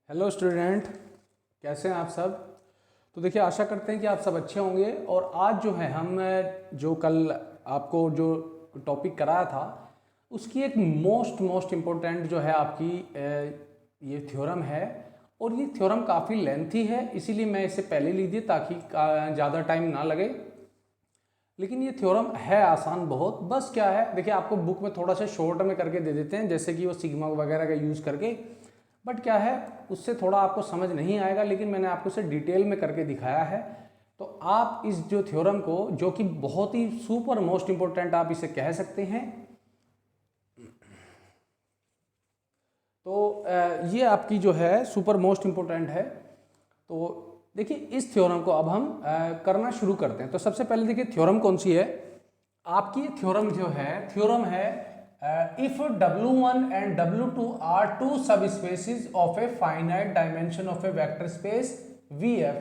Hello student, कैसे हैं आप सब। तो देखिए, आशा करते हैं कि आप सब अच्छे होंगे। और आज जो है हम जो कल आपको जो टॉपिक कराया था उसकी एक मोस्ट इम्पोर्टेंट जो है आपकी ये थ्योरम है। और ये थ्योरम काफ़ी लेंथी है, इसीलिए मैं इसे पहले ली थी ताकि ज़्यादा टाइम ना लगे। लेकिन ये थ्योरम है आसान बहुत। बस क्या है, देखिए आपको बुक में थोड़ा सा शॉर्ट में करके दे देते हैं, जैसे कि वो सिग्मा वगैरह का यूज़ करके। बट क्या है, उससे थोड़ा आपको समझ नहीं आएगा, लेकिन मैंने आपको इसे डिटेल में करके दिखाया है। तो आप इस जो थ्योरम को, जो कि बहुत ही सुपर मोस्ट इंपॉर्टेंट आप इसे कह सकते हैं, तो ये आपकी जो है सुपर मोस्ट इंपॉर्टेंट है। तो देखिए, इस थ्योरम को अब हम करना शुरू करते हैं। तो सबसे पहले देखिए थ्योरम कौन सी है आपकी। थ्योरम जो है, थ्योरम है if W1 and W2 are two subspaces of a finite dimension of a vector space VF,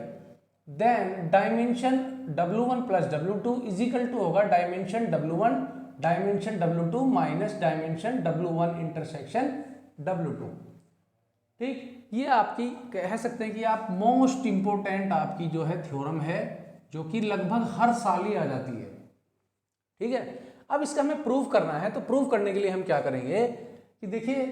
then dimension W1 plus W2 is equal to होगा dimension W1 dimension W2 minus dimension W1 intersection W2। ठीक, ये आपकी कह सकते हैं कि आप most important आपकी जो है थ्योरम है, जो कि लगभग हर साल ही आ जाती है। ठीक है, अब इसका हमें प्रूव करना है। तो प्रूव करने के लिए हम क्या करेंगे कि देखिए,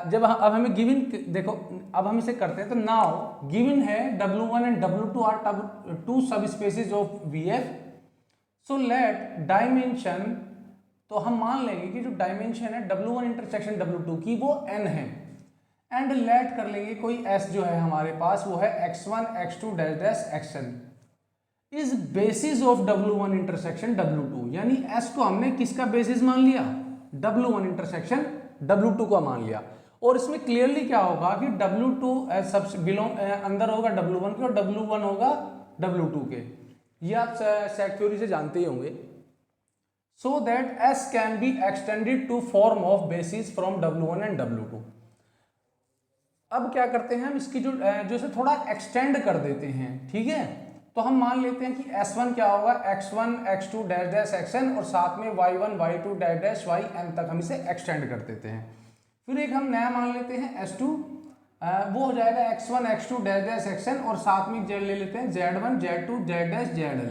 जब अब हमें गिवन, देखो अब हम इसे करते हैं। तो नाउ गिवन है W1 and W2 are two subspaces of VF। So let dimension, तो हम मान लेंगे कि जो डायमेंशन है W1 इंटरसेक्शन W2 की वो n है। एंड लेट कर लेंगे कोई s जो है हमारे पास, वो है x1 x2 dash dash xn is basis of W1 intersection W2। यानी S को हमने किसका बेसिस मान लिया, W1 इंटरसेक्शन W2 का मान लिया। और इसमें क्लियरली क्या होगा कि W2 सब बिलोंग अंदर होगा W1 के, और W1 होगा W2 के। ये आप सेट थ्योरी से जानते ही होंगे। So that S can be extended to form of basis from W1 and W2। अब क्या करते हैं हम, इसकी जो से थोड़ा एक्सटेंड कर देते हैं। ठीक है, तो हम मान लेते हैं कि S1 क्या होगा, x1 x2 dash dash xn, और साथ में y1 y2 dash dash yn तक हम इसे एक्सटेंड कर देते हैं। फिर एक हम नया मान लेते हैं S2, वो हो जाएगा x1 x2 dash dash xn, और साथ में z ले लेते हैं z1 z2 z dash zl।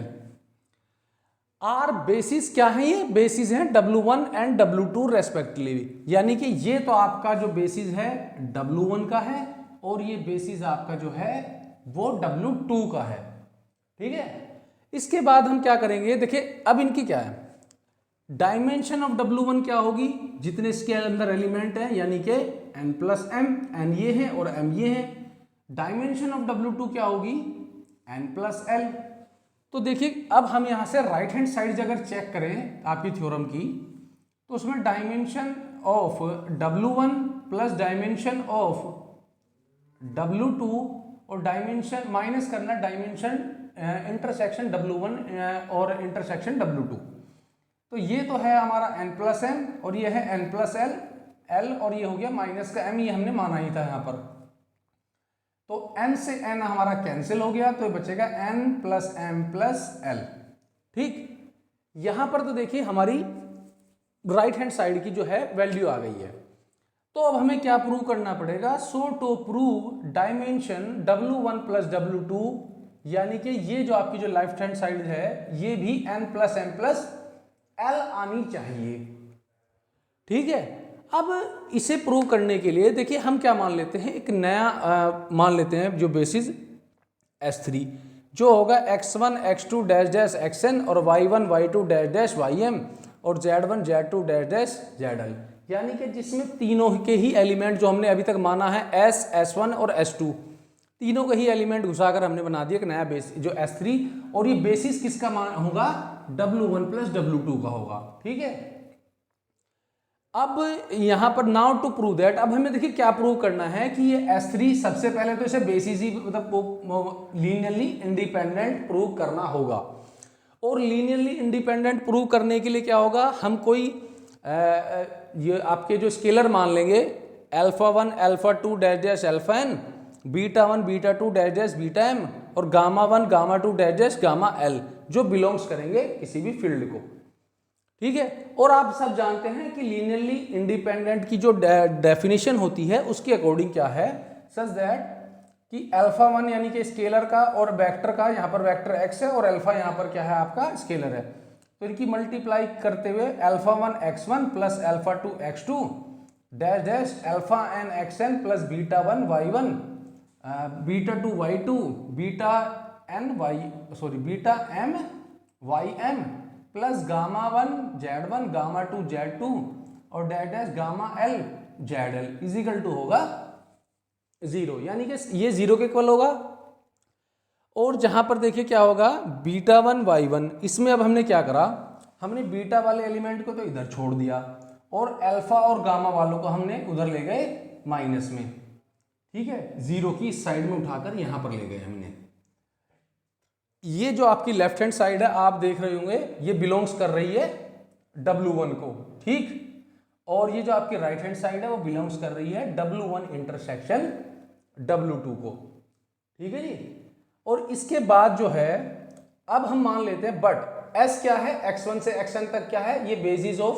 Are basis क्या है, ये बेसिस है W1 एंड W2 रेस्पेक्टिवली। यानी कि ये तो आपका जो बेसिस है W1 का है, और ये बेसिस आपका जो है वो W2 का है। ठीक है, इसके बाद हम क्या करेंगे, देखिए अब इनकी क्या है, डायमेंशन ऑफ W1 क्या होगी, जितने इसके अंदर एलिमेंट है, यानी कि n प्लस m, n ये है और m ये है। डायमेंशन ऑफ W2 क्या होगी, n प्लस l। तो देखिए, अब हम यहां से राइट हैंड साइड अगर चेक करें आपकी थ्योरम की, तो उसमें dimension of W1 plus dimension of W2 और डायमेंशन माइनस करना डायमेंशन इंटरसेक्शन W1 और इंटरसेक्शन W2। तो ये तो है हमारा n प्लस m, और ये है n प्लस l, और ये हो गया माइनस का m, ये हमने माना ही था यहाँ पर। तो n से n हमारा कैंसिल हो गया, तो ये बचेगा n plus m plus l। ठीक, यहां पर तो देखिए हमारी राइट हैंड साइड की जो है वैल्यू आ गई है। तो अब हमें क्या प्रूव करना पड़ेगा, so to prove dimension W1 plus W2, यानी कि ये जो आपकी जो लेफ्ट हैंड साइड है ये भी n plus m plus l आनी चाहिए। ठीक है, अब इसे प्रूव करने के लिए देखिए हम क्या मान लेते हैं, एक नया मान लेते हैं जो बेसिस S3, जो होगा x1 x2 dash dash xn, और y1 y2 dash dash ym, और z1 z2 dash dash zl। यानी कि जिसमें तीनों के ही एलिमेंट जो हमने अभी तक माना है S, S1 और S2, तीनों का ही एलिमेंट घुसाकर हमने बना दिया एक नया बेस जो S3। और ये बेसिस किसका मान होगा, W1 प्लस W2 का होगा। ठीक है, अब यहां पर नाउ टू प्रूव दैट, अब हमें देखिए क्या प्रूव करना है कि ये S3, सबसे पहले तो इसे बेसिस ही मतलब लीनियरली इंडिपेंडेंट प्रूव करना होगा। और लीनियरली इंडिपेंडेंट प्रूव करने के लिए क्या होगा, हम कोई ये आपके जो स्केलर मान लेंगे, α1 α2 dash dash αn, β1 β2 dash dash βm, और γ1 γ2 डैश डैश γl, जो बिलोंग्स करेंगे किसी भी फील्ड को। ठीक है, और आप सब जानते हैं कि लीनियरली इंडिपेंडेंट की जो डेफिनेशन होती है उसके अकॉर्डिंग क्या है, सच दैट कि अल्फा 1 यानी कि स्केलर का और वेक्टर का, यहाँ पर वेक्टर x है और अल्फा यहाँ पर क्या है आपका स्केलर है, तो इनकी मल्टीप्लाई करते हुए alpha 1 x1 plus alpha 2 x2 dash dash alpha n xn plus beta 1 y1 beta 2 y2 beta m ym plus gamma 1 z1 gamma 2 z2 और dash dash gamma l zl is equal to होगा 0, यानी कि ये 0 के equal होगा। और जहां पर देखिए क्या होगा, बीटा 1 y1, इसमें अब हमने क्या करा, हमने बीटा वाले एलिमेंट को तो इधर छोड़ दिया और अल्फा और गामा वालों को हमने उधर ले गए माइनस में, ठीक है, 0 की इस साइड में उठाकर यहां पर ले गए हमने। ये जो आपकी लेफ्ट हैंड साइड है आप देख रहे होंगे, ये बिलोंग्स कर रही है W1 को, ठीक, और ये जो आपकी राइट हैंड साइड है वो बिलोंग्स कर रही है W1 इंटरसेक्शन W2 को, ठीक है जी। और इसके बाद जो है अब हम मान लेते हैं बट S क्या है, x1 से xn तक क्या है, ये basis of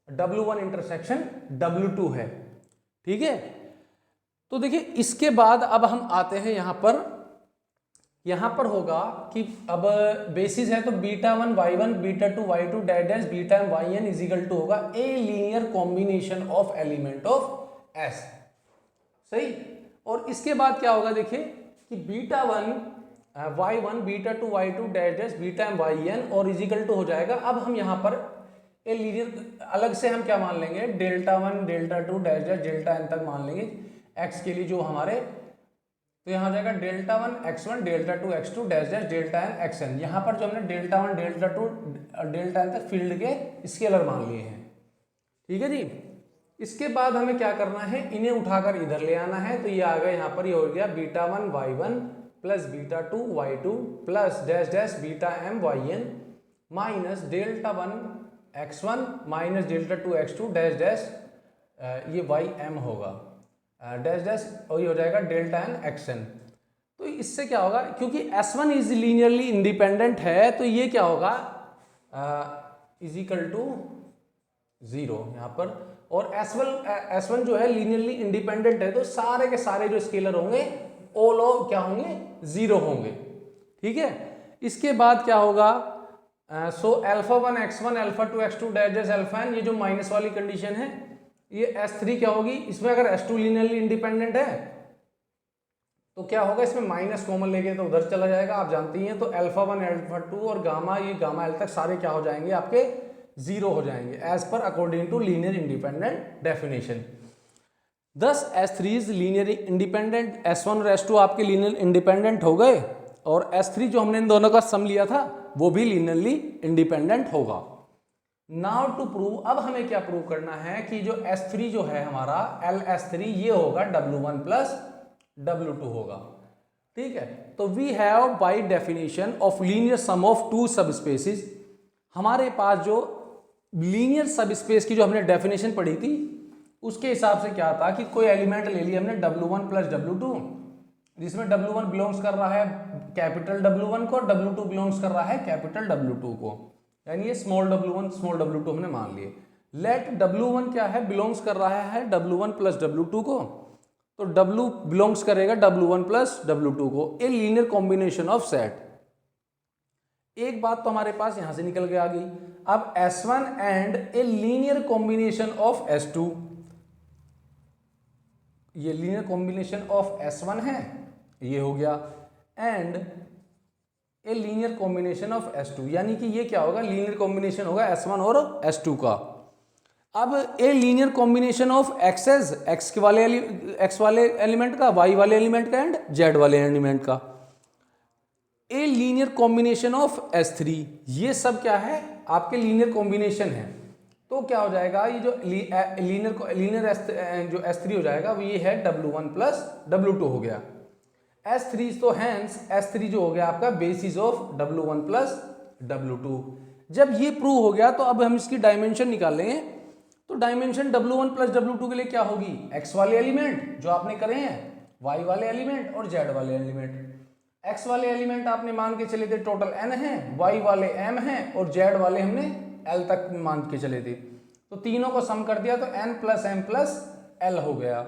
W1 intersection W2 है, ठीक है। तो देखिए इसके बाद अब हम आते हैं यहां पर होगा कि अब बेसिस है तो beta 1 y1 beta 2 y2 dash dash beta m yn is equal to होगा a linear combination of element of S, सही। और इसके बाद क्या होगा देखिए कि beta 1 y1 beta 2 y2 dash dash beta m yn और इजिकल टू हो जाएगा, अब हम यहाँ पर ए लीनियर अलग से हम क्या मान लेंगे, delta 1 delta 2 dash dash delta n तक मान लेंगे x के लिए जो हमारे, तो यहाँ हो जाएगा delta 1 x1 delta 2 x2 dash dash delta n xn। यहाँ पर जो हमने डेल्टा 1 डेल्टा 2 डेल्टा n तक फील्ड के स्केलर मान लिए हैं, ठीक है जी। इसके बाद हमें क्या करना है, इन्हें उठाकर इधर ले आना है, तो ये आ गया यहाँ पर, ये हो गया beta 1 y1 plus beta 2 y2 plus dash dash beta m yn minus delta 1 x1 minus delta 2 x2 dash dash ये ym होगा डैश डैश, और ये हो जाएगा डेल्टा n xn। तो इससे क्या होगा, क्योंकि S1 इज लीनियरली इंडिपेंडेंट है तो ये क्या होगा इजिकल टू 0 यहाँ पर, और S1 जो है लीनियरली इंडिपेंडेंट है तो सारे के सारे जो स्केलर होंगे ऑल क्या होंगे 0 होंगे, ठीक है। इसके बाद क्या होगा, so alpha 1 x1 alpha 2 x2 dash dash alpha n, ये जो माइनस वाली कंडीशन है ये S3 क्या होगी, इसमें अगर S2 लीनियरली इंडिपेंडेंट है तो क्या होगा, इसमें माइनस कॉमन लेके तो उधर चला जाएगा, आप जानती हैं। तो अल्फा 1 अल्फा 2 और गामा, ये गामा एल तक सारे क्या हो जाएंगे आपके 0 हो जाएंगे as per according to linear independent definition. Thus S3 is linear independent, S1 और S2 आपके लीनियर इंडिपेंडेंट हो गए, और S3 जो हमने इन दोनों का सम लिया था वो भी लीनियरली इंडिपेंडेंट होगा। नाउ टू प्रूव, अब हमें क्या प्रूव करना है कि जो S3 जो है हमारा LS3 ये होगा W1 प्लस W2 होगा, ठीक है। तो we have by definition of linear sum of two subspaces, हमारे पास जो लीनियर सबस्पेस की जो हमने डेफिनेशन पढ़ी थी उसके हिसाब से क्या था कि कोई एलिमेंट ले लिया हमने W1 प्लस W2, जिसमें W1 बिलोंग्स कर रहा है कैपिटल W1 को और W2 बिलोंग्स कर रहा है कैपिटल W2 को, यानी ये स्मॉल W1 स्मॉल W2 हमने मान लिए। लेट W1 क्या है, बिलोंग्स कर रहा है W1 प्लस W2 को, तो W बिलोंग्स करेगा W1 प्लस W2 को, ए लीनियर कॉम्बिनेशन ऑफ सेट। एक बात तो हमारे पास यहां से निकल के आ गई। अब S1 and A linear combination of S2, ये लीनियर कॉम्बिनेशन ऑफ S1 है, ये हो गया, and A linear combination of S2, यानी कि ये क्या होगा, लीनियर कॉम्बिनेशन होगा S1 और S2 का। अब a linear combination of axes, x वाले एलिमेंट का, वाई वाले एलिमेंट का एंड जेड वाले एलिमेंट का। A linear combination of S3, ये सब क्या है आपके लीनियर कॉम्बिनेशन है। तो क्या हो जाएगा, ये जो लीनियर जो S3 हो जाएगा वो ये है W1 प्लस W2 हो गया। S3 तो हैंस S3 जो हो गया आपका basis of W1 plus W2। जब ये प्रूव हो गया तो अब हम इसकी डायमेंशन निकालेंगे। तो डायमेंशन W1 प्लस W2 के लिए क्या होगी, X वाले एलिमेंट जो आपने करे हैं, Y वाले एलिमेंट और Z वाले एलिमेंट। X वाले एलिमेंट आपने मान के चले थे टोटल n है, Y वाले m हैं और Z वाले हमने L तक मान के चले थे। तो तीनों को सम कर दिया तो n plus m plus L हो गया।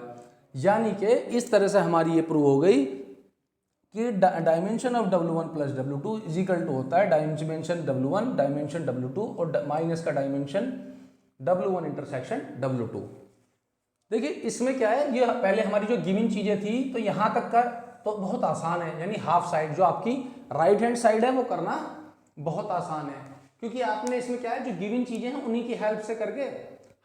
यानी कि इस तरह से हमारी ये प्रूव हो गई कि dimension of W1 plus W2 is equal to होता है डायमेंशन W1 डायमेंशन W2 और माइनस का डायमेंशन W1 इंटरसेक्शन W2। देखिए इसमें क्या है, ये पहले हमारी जो गिवन चीजें थी तो यहाँ तक का तो बहुत आसान है, यानी हाफ साइड जो आपकी राइट हैंड साइड है वो करना बहुत आसान है, क्योंकि आपने इसमें क्या है जो गिवन चीजें हैं उन्हीं की हेल्प से करके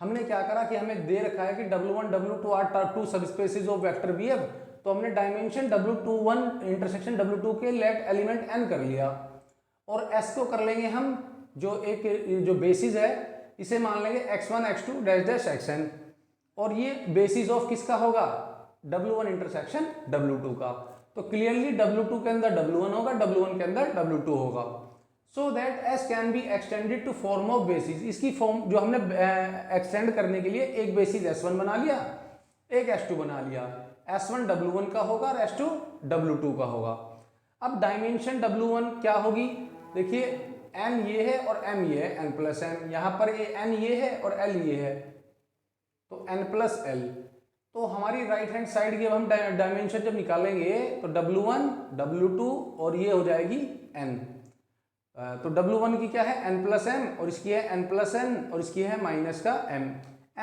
हमने क्या करा कि हमें दे रखा है कि W1 W2 are two subspaces of vector BF, तो हमने डायमेंशन W21 इंटरसेक्शन W2 के लेफ्ट एलिमेंट n कर लिया, और s को कर लेंगे हम जो एक जो बेसिस है इसे मान लेंगे x1 x2 dash dash xn, और ये बेसिस ऑफ किसका होगा W1 इंटरसेक्शन W2 का। तो क्लियरली W2 के अंदर W1 होगा, W1 के अंदर W2 होगा, so that S can be extended to form of basis. इसकी फॉर्म जो हमने एक्सटेंड करने के लिए एक बेसिस S1 बना लिया, एक S2 बना लिया, S1 W1 का होगा और S2 W2 का होगा। अब डायमेंशन W1 क्या होगी, देखिए n ये है और m ये है, n प्लस n, यहाँ पर ये n ये है और l ये है, तो n प्लस l। तो हमारी राइट हैंड साइड की हम डायमेंशन जब निकालेंगे तो W1 W2 और ये हो जाएगी n, तो W1 की क्या है n प्लस m और इसकी है n प्लस n और इसकी है माइनस का m,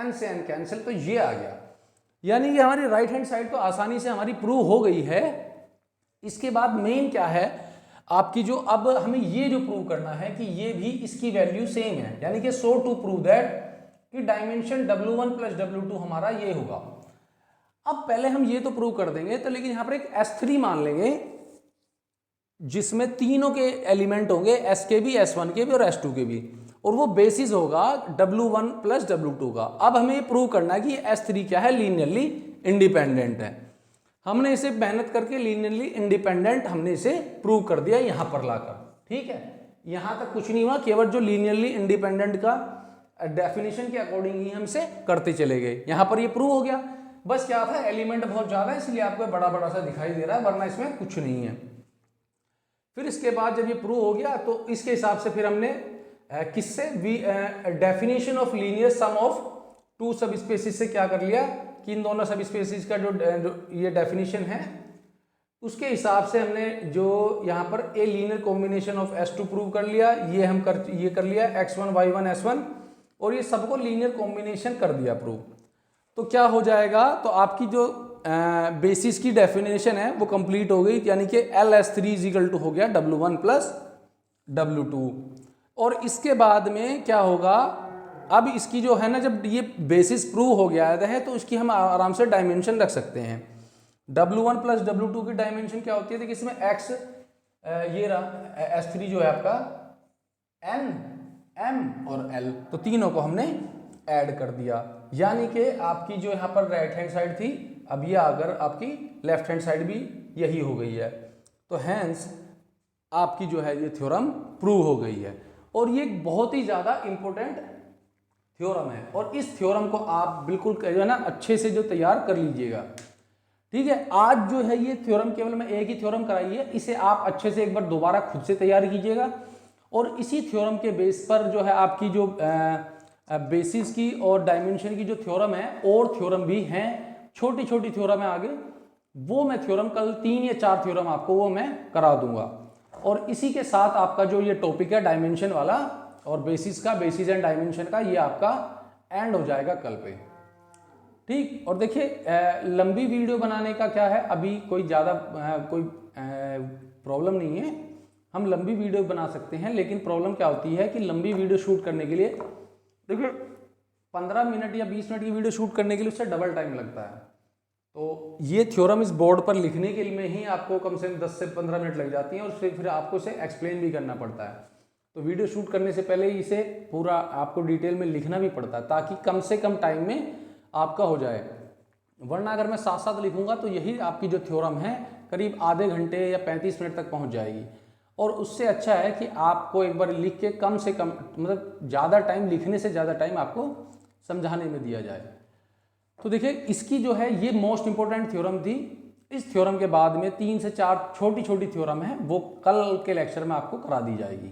n से n कैंसिल, तो ये आ गया। यानी कि हमारी राइट हैंड साइड तो आसानी से हमारी प्रूव हो गई है। इसके बाद मेन क्या है आपकी, जो अब हमें ये जो प्रूव करना है कि ये भी इसकी वैल्यू सेम है, यानी कि सो टू प्रूव दैट कि डायमेंशन W1 प्लस W2 हमारा ये होगा। अब पहले हम ये तो प्रूव कर देंगे, तो लेकिन यहाँ पर एक S3 मान लेंगे जिसमें तीनों के एलिमेंट होंगे, S के भी, S1 के भी और S2 के भी, और वो बेसिस होगा W1 प्लस W2 का। अब हमें ये प्रूव करना है कि S3 क्या है, लीनियरली इंडिपेंडेंट है। हमने इसे मेहनत करके लीनियरली इंडिपेंडेंट हमने इसे प्रूव कर दिया यहाँ पर लाकर, ठीक है। यहाँ तक कुछ नहीं हुआ, केवल जो लीनियरली इंडिपेंडेंट का डेफिनेशन के अकॉर्डिंग ही हम इसे करते चले गए। यहाँ पर ये प्रूव हो गया। बस क्या था, एलिमेंट बहुत ज्यादा है इसलिए आपको बड़ा बड़ा सा दिखाई दे रहा है, वरना इसमें कुछ नहीं है। फिर इसके बाद जब ये प्रूव हो गया तो इसके हिसाब से फिर हमने किससे definition of linear sum of two subspaces से क्या कर लिया कि इन दोनों सब स्पेसिस का जो ये डेफिनेशन है उसके हिसाब से हमने जो यहाँ पर ए linear combination of S2 prove कर लिया, ये कर लिया x1 y1 s1, और ये सबको लीनियर कॉम्बिनेशन कर दिया प्रूव। तो क्या हो जाएगा, तो आपकी जो बेसिस की डेफिनेशन है वो कंप्लीट हो गई, यानी कि LS3 इज इक्वल टू हो गया W1 प्लस W2। और इसके बाद में क्या होगा, अब इसकी जो है ना, जब ये बेसिस प्रूव हो गया है तो इसकी हम आराम से डायमेंशन रख सकते हैं। W1 प्लस W2 की डायमेंशन क्या होती है, देखिए इसमें x ये रहा, S3 जो है आपका n m और l, तो तीनों को हमने ऐड कर दिया, यानी कि आपकी जो यहाँ पर राइट हैंड साइड थी अब ये अगर आपकी लेफ्ट हैंड साइड भी यही हो गई है, तो हैंस आपकी जो है ये थ्योरम प्रूव हो गई है। और ये एक बहुत ही ज़्यादा इंपॉर्टेंट थ्योरम है, और इस थ्योरम को आप बिल्कुल जो है ना अच्छे से जो तैयार कर लीजिएगा, ठीक है। आज जो है ये थ्योरम केवल मैं एक ही थ्योरम कराई है, इसे आप अच्छे से एक बार दोबारा खुद से तैयार कीजिएगा, और इसी थ्योरम के बेस पर जो है आपकी जो बेसिस की और डायमेंशन की जो थ्योरम है, और थ्योरम भी हैं, छोटी छोटी थ्योरम है आगे, वो मैं थ्योरम कल 3 या 4 थ्योरम आपको वो मैं करा दूंगा। और इसी के साथ आपका जो ये टॉपिक है डायमेंशन वाला और बेसिस का, बेसिस एंड डायमेंशन का, ये आपका एंड हो जाएगा कल पे, ठीक। और देखिए लंबी वीडियो बनाने का क्या है, अभी कोई ज़्यादा कोई प्रॉब्लम नहीं है, हम लंबी वीडियो बना सकते हैं, लेकिन प्रॉब्लम क्या होती है कि लंबी वीडियो शूट करने के लिए देखिए 15 मिनट या 20 मिनट की वीडियो शूट करने के लिए उससे डबल टाइम लगता है। तो ये थ्योरम इस बोर्ड पर लिखने के लिए ही आपको कम से कम 10 से 15 मिनट लग जाती हैं, और फिर आपको इसे एक्सप्लेन भी करना पड़ता है। तो वीडियो शूट करने से पहले इसे पूरा आपको डिटेल में लिखना भी पड़ता है, ताकि कम से कम टाइम में आपका हो जाए। वरना अगर मैं साथ साथ लिखूंगा तो यही आपकी जो थ्योरम है करीब आधे घंटे या 35 मिनट तक पहुंच जाएगी। और उससे अच्छा है कि आपको एक बार लिख के कम से कम, मतलब ज़्यादा टाइम लिखने से ज़्यादा टाइम आपको समझाने में दिया जाए। तो देखिए इसकी जो है ये मोस्ट इंपॉर्टेंट थ्योरम थी। इस थ्योरम के बाद में 3 से 4 छोटी छोटी थ्योरम है, वो कल के लेक्चर में आपको करा दी जाएगी।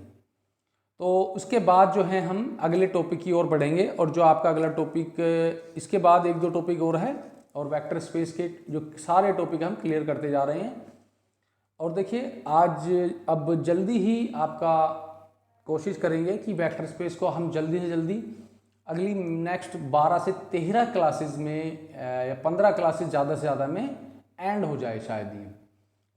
तो उसके बाद जो है हम अगले टॉपिक की ओर बढ़ेंगे, और जो आपका अगला टॉपिक, इसके बाद 1-2 टॉपिक और है, और वेक्टर स्पेस के जो सारे टॉपिक हम क्लियर करते जा रहे हैं। और देखिए आज अब जल्दी ही आपका कोशिश करेंगे कि वेक्टर स्पेस को हम जल्दी से जल्दी अगली नेक्स्ट 12 से 13 क्लासेस में या 15 क्लासेस ज़्यादा से ज़्यादा में एंड हो जाए शायद ये,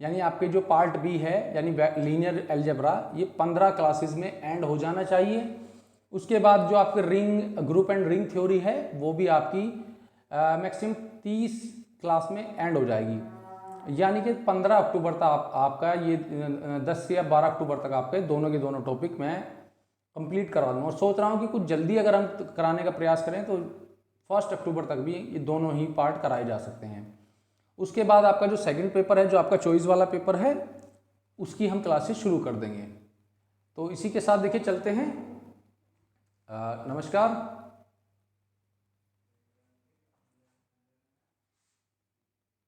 यानी आपके जो पार्ट बी है यानी लीनियर अलजेब्रा ये 15 क्लासेस में एंड हो जाना चाहिए। उसके बाद जो आपके ring group and ring theory है वो भी आपकी मैक्सिमम 30 क्लास में एंड हो जाएगी, यानी कि 15 अक्टूबर तक आपका ये 10 या 12 अक्टूबर तक आपके दोनों के दोनों टॉपिक मैं कंप्लीट करवा दूँगा। और सोच रहा हूँ कि कुछ जल्दी अगर हम कराने का प्रयास करें तो 1 अक्टूबर तक भी ये दोनों ही पार्ट कराए जा सकते हैं। उसके बाद आपका जो सेकंड पेपर है, जो आपका चॉइस वाला पेपर है, उसकी हम क्लासेस शुरू कर देंगे। तो इसी के साथ देखिए चलते हैं। नमस्कार।